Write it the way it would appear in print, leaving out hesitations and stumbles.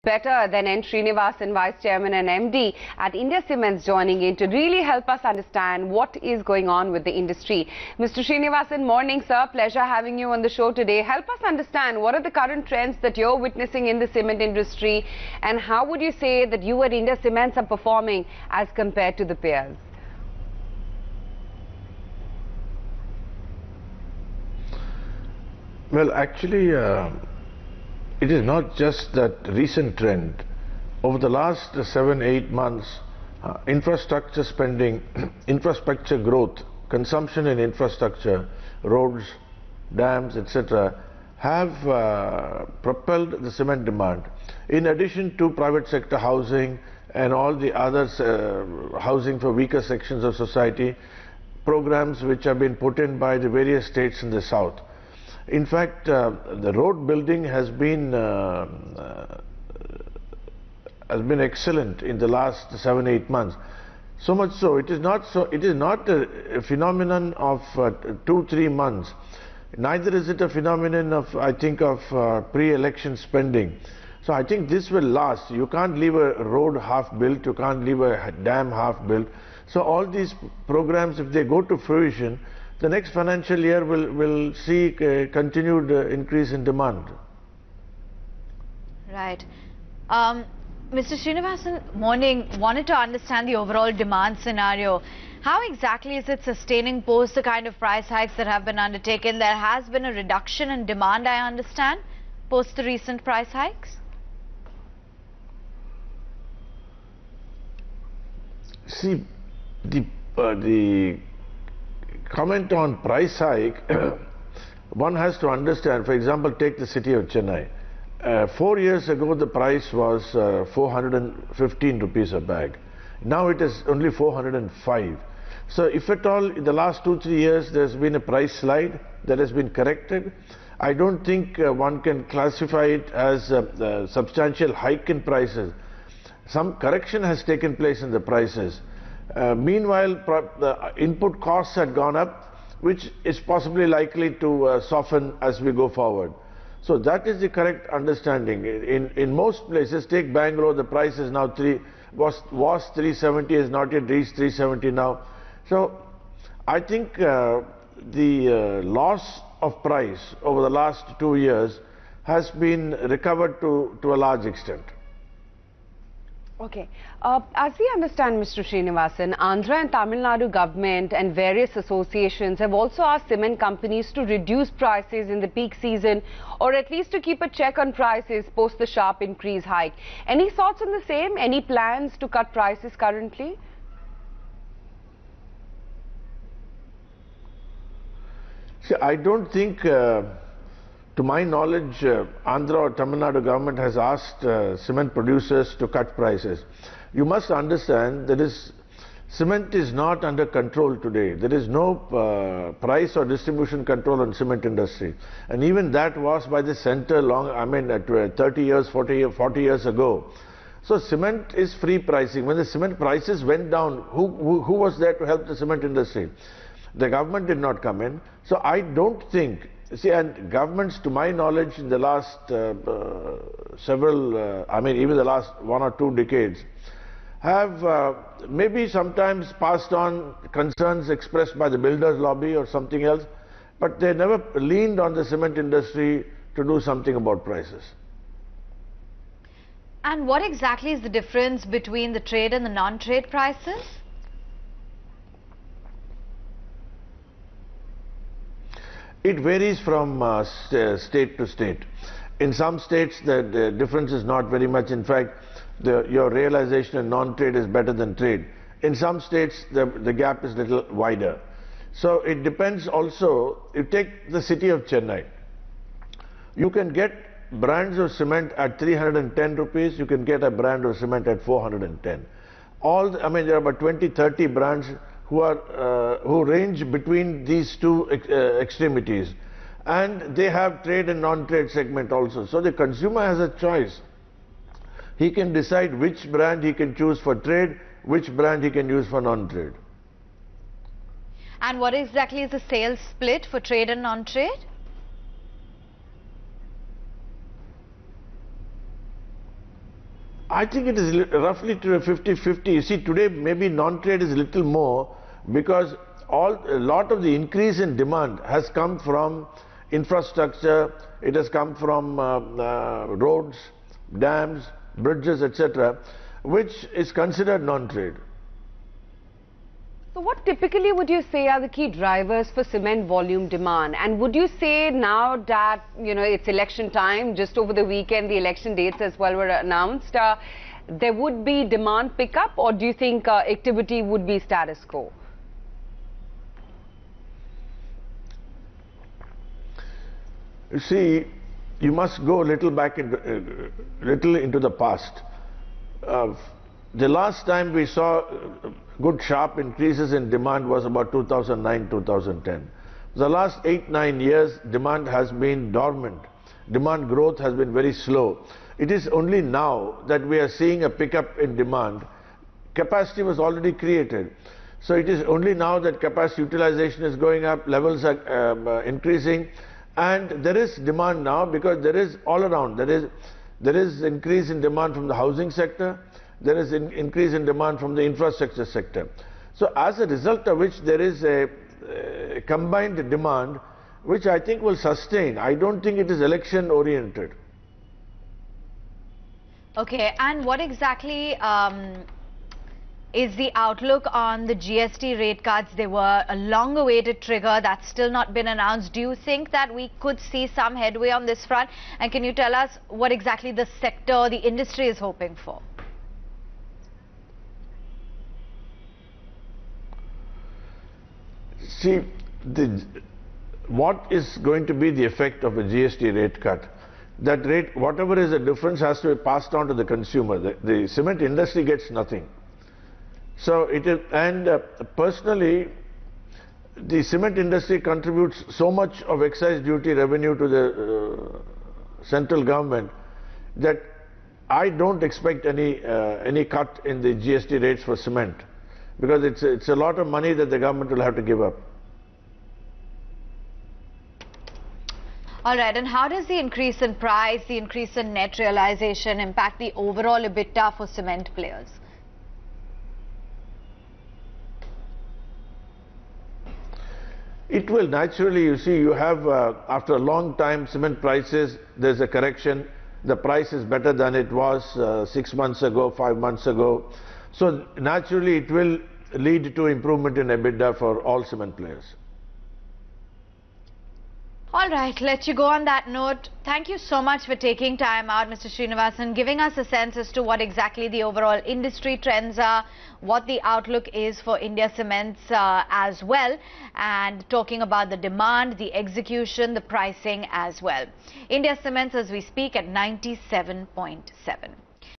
better than N. Srinivasan, Vice Chairman and MD at India Cements, joining in to really help us understand what is going on with the industry. Mr. Srinivasan, morning sir. Pleasure having you on the show today. Help us understand what are the current trends that you're witnessing in the cement industry, and how would you say that you at India Cements are performing as compared to the peers? Well, actually, it is not just that recent trend. Over the last 7-8 months, infrastructure spending, infrastructure growth, consumption in infrastructure, roads, dams, etc., have propelled the cement demand. In addition to private sector housing and all the other housing for weaker sections of society, programs which have been put in by the various states in the south. In fact, the road building has been excellent in the last 7-8 months. So much so, it is not a phenomenon of 2-3 months. Neither is it a phenomenon of, I think, of pre-election spending. So I think this will last. You can't leave a road half built, you can't leave a dam half built. So all these programs, if they go to fruition, the next financial year will see a continued increase in demand. Right. Mr. Srinivasan, morning. Wanted to understand the overall demand scenario. How exactly is it sustaining post the kind of price hikes that have been undertaken? There has been a reduction in demand, I understand, post the recent price hikes. See, the comment on price hike, one has to understand. For example, take the city of Chennai. 4 years ago, the price was 415 rupees a bag. Now it is only 405. So if at all in the last 2-3 years there's been a price slide that has been corrected, I don't think one can classify it as a substantial hike in prices. Some correction has taken place in the prices. Meanwhile, the input costs had gone up, which is possibly likely to soften as we go forward. So that is the correct understanding. In most places, take Bangalore, the price is now was 370, has not yet reached 370 now. So I think the loss of price over the last 2 years has been recovered to a large extent. Okay. As we understand, Mr. Srinivasan, Andhra and Tamil Nadu government and various associations have also asked cement companies to reduce prices in the peak season, or at least to keep a check on prices post the sharp increase hike. Any thoughts on the same? Any plans to cut prices currently? See, I don't think, to my knowledge, Andhra or Tamil Nadu government has asked cement producers to cut prices. You must understand that cement is not under control today. There is no price or distribution control on cement industry. And even that was by the center 30 years, 40 years ago. So cement is free pricing. When the cement prices went down, who was there to help the cement industry? The government did not come in. So I don't think, see, and governments, to my knowledge, in the last even the last 1 or 2 decades, have maybe sometimes passed on concerns expressed by the builders lobby or something else, but they never leaned on the cement industry to do something about prices. And what exactly is the difference between the trade and the non-trade prices? It varies from state to state. In some states, the difference is not very much. In fact, your realization in non-trade is better than trade. In some states, the gap is a little wider. So it depends also. You take the city of Chennai. You can get brands of cement at 310 rupees. You can get a brand of cement at 410. There are about 20-30 brands who range between these two extremities, and they have trade and non-trade segment also. So the consumer has a choice. He can decide which brand he can choose for trade, which brand he can use for non-trade. And what exactly is the sales split for trade and non-trade? I think it is roughly to a 50-50. You see, today maybe non-trade is a little more because a lot of the increase in demand has come from infrastructure, it has come from roads, dams, bridges, etc., which is considered non-trade. So what typically would you say are the key drivers for cement volume demand? And would you say now that, it's election time, just over the weekend, the election dates as well were announced, there would be demand pickup, or do you think activity would be status quo? You see, you must go a little back into the past. The last time we saw good sharp increases in demand was about 2009-2010. The last 8-9 years, demand has been dormant. Demand growth has been very slow. It is only now that we are seeing a pickup in demand. Capacity was already created. So it is only now that capacity utilization is going up, levels are increasing, and there is demand now because there is all around. There is increase in demand from the housing sector. There is an increase in demand from the infrastructure sector. So as a result of which there is a combined demand which I think will sustain. I don't think it is election oriented. Okay, and what exactly is the outlook on the GST rate cuts? They were a long-awaited trigger that's still not been announced. Do you think that we could see some headway on this front? And can you tell us what exactly the sector, the industry is hoping for? See, what is going to be the effect of a GST rate cut? That rate, whatever is the difference, has to be passed on to the consumer. The cement industry gets nothing. So it is, and personally, the cement industry contributes so much of excise duty revenue to the central government that I don't expect any cut in the GST rates for cement, because it's a lot of money that the government will have to give up. All right, and how does the increase in price, the increase in net realization impact the overall EBITDA for cement players? It will naturally. You see, you have after a long time cement prices, there's a correction. The price is better than it was 6 months ago, 5 months ago. So naturally it will lead to improvement in EBITDA for all cement players. All right, let you go on that note. Thank you so much for taking time out, Mr. Srinivasan, giving us a sense as to what exactly the overall industry trends are, what the outlook is for India Cements as well, and talking about the demand, the execution, the pricing as well. India Cements, as we speak, at 97.7.